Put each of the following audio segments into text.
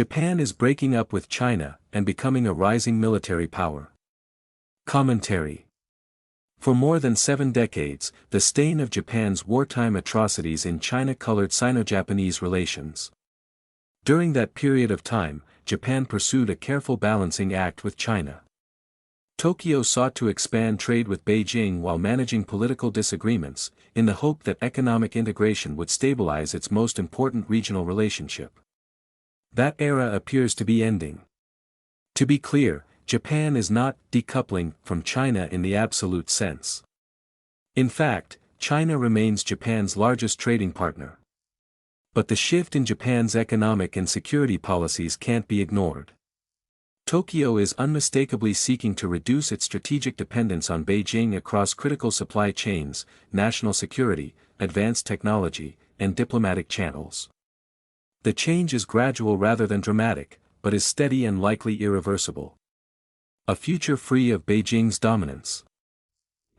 Japan is breaking up with China and becoming a rising military power. Commentary. For more than 7 decades, the stain of Japan's wartime atrocities in China colored Sino-Japanese relations. During that period of time, Japan pursued a careful balancing act with China. Tokyo sought to expand trade with Beijing while managing political disagreements, in the hope that economic integration would stabilize its most important regional relationship. That era appears to be ending. To be clear, Japan is not decoupling from China in the absolute sense. In fact, China remains Japan's largest trading partner. But the shift in Japan's economic and security policies can't be ignored. Tokyo is unmistakably seeking to reduce its strategic dependence on Beijing across critical supply chains, national security, advanced technology, and diplomatic channels. The change is gradual rather than dramatic, but is steady and likely irreversible. A future free of Beijing's dominance.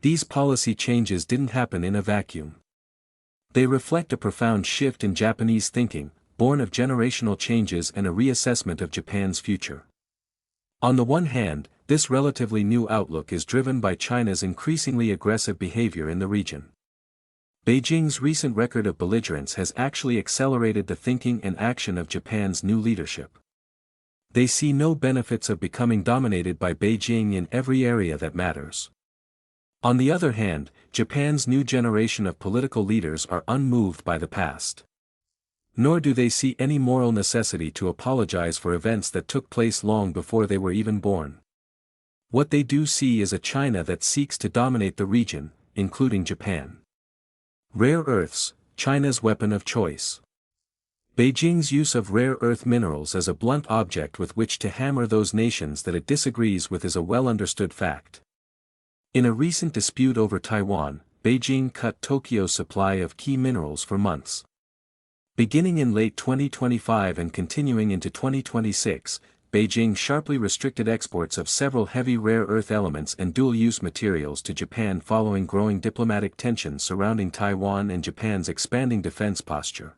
These policy changes didn't happen in a vacuum. They reflect a profound shift in Japanese thinking, born of generational changes and a reassessment of Japan's future. On the one hand, this relatively new outlook is driven by China's increasingly aggressive behavior in the region. Beijing's recent record of belligerence has actually accelerated the thinking and action of Japan's new leadership. They see no benefits of becoming dominated by Beijing in every area that matters. On the other hand, Japan's new generation of political leaders are unmoved by the past. Nor do they see any moral necessity to apologize for events that took place long before they were even born. What they do see is a China that seeks to dominate the region, including Japan. Rare earths, China's weapon of choice. Beijing's use of rare earth minerals as a blunt object with which to hammer those nations that it disagrees with is a well-understood fact. In a recent dispute over Taiwan, Beijing cut Tokyo's supply of key minerals for months. Beginning in late 2025 and continuing into 2026, Beijing sharply restricted exports of several heavy rare earth elements and dual-use materials to Japan following growing diplomatic tensions surrounding Taiwan and Japan's expanding defense posture.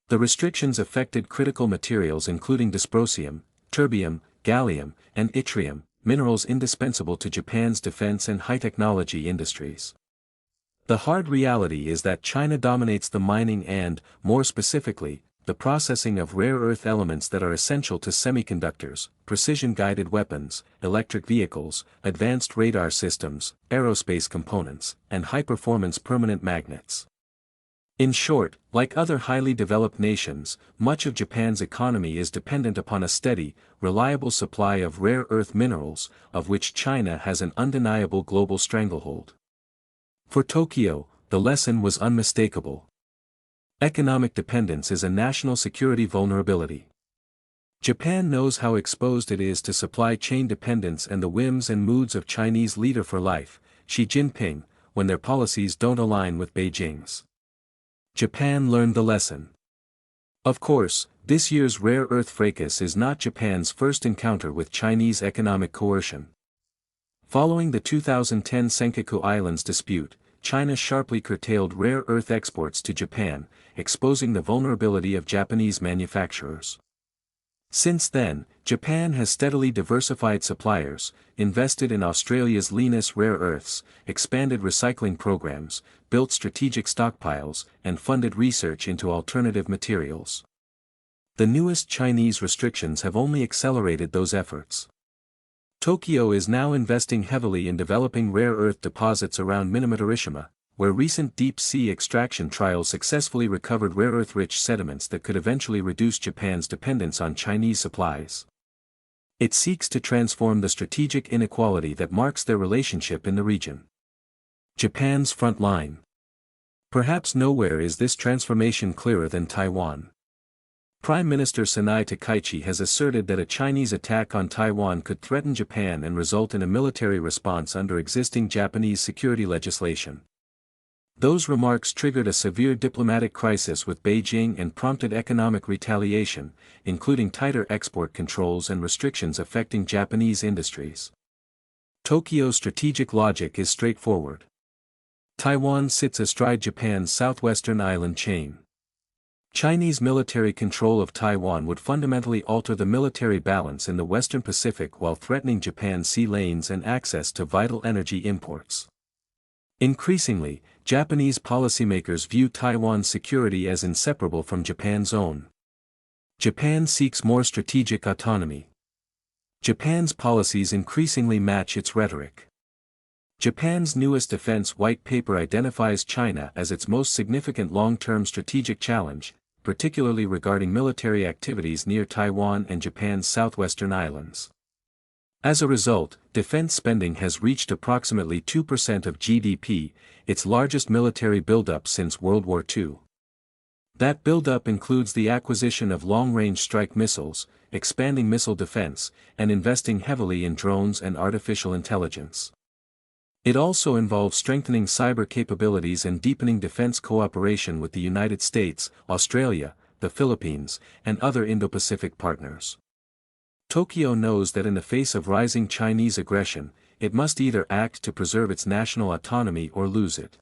The restrictions affected critical materials including dysprosium, terbium, gallium, and yttrium, minerals indispensable to Japan's defense and high-technology industries. The hard reality is that China dominates the mining and, more specifically, the processing of rare earth elements that are essential to semiconductors, precision-guided weapons, electric vehicles, advanced radar systems, aerospace components, and high-performance permanent magnets. In short, like other highly developed nations, much of Japan's economy is dependent upon a steady, reliable supply of rare earth minerals, of which China has an undeniable global stranglehold. For Tokyo, the lesson was unmistakable. Economic dependence is a national security vulnerability. Japan knows how exposed it is to supply chain dependence and the whims and moods of Chinese leader for life, Xi Jinping, when their policies don't align with Beijing's. Japan learned the lesson. Of course, this year's rare earth fracas is not Japan's first encounter with Chinese economic coercion. Following the 2010 Senkaku Islands dispute, China sharply curtailed rare earth exports to Japan, exposing the vulnerability of Japanese manufacturers. Since then, Japan has steadily diversified suppliers, invested in Australia's leanest rare earths, expanded recycling programs, built strategic stockpiles, and funded research into alternative materials. The newest Chinese restrictions have only accelerated those efforts. Tokyo is now investing heavily in developing rare earth deposits around Minamotorishima, where recent deep-sea extraction trials successfully recovered rare earth-rich sediments that could eventually reduce Japan's dependence on Chinese supplies. It seeks to transform the strategic inequality that marks their relationship in the region. Japan's front line. Perhaps nowhere is this transformation clearer than Taiwan. Prime Minister Sanai Takaichi has asserted that a Chinese attack on Taiwan could threaten Japan and result in a military response under existing Japanese security legislation. Those remarks triggered a severe diplomatic crisis with Beijing and prompted economic retaliation, including tighter export controls and restrictions affecting Japanese industries. Tokyo's strategic logic is straightforward. Taiwan sits astride Japan's southwestern island chain. Chinese military control of Taiwan would fundamentally alter the military balance in the Western Pacific while threatening Japan's sea lanes and access to vital energy imports. Increasingly, Japanese policymakers view Taiwan's security as inseparable from Japan's own. Japan seeks more strategic autonomy. Japan's policies increasingly match its rhetoric. Japan's newest defense white paper identifies China as its most significant long-term strategic challenge, particularly regarding military activities near Taiwan and Japan's southwestern islands. As a result, defense spending has reached approximately 2% of GDP, its largest military buildup since World War II. That buildup includes the acquisition of long-range strike missiles, expanding missile defense, and investing heavily in drones and artificial intelligence. It also involves strengthening cyber capabilities and deepening defense cooperation with the United States, Australia, the Philippines, and other Indo-Pacific partners. Tokyo knows that in the face of rising Chinese aggression, it must either act to preserve its national autonomy or lose it.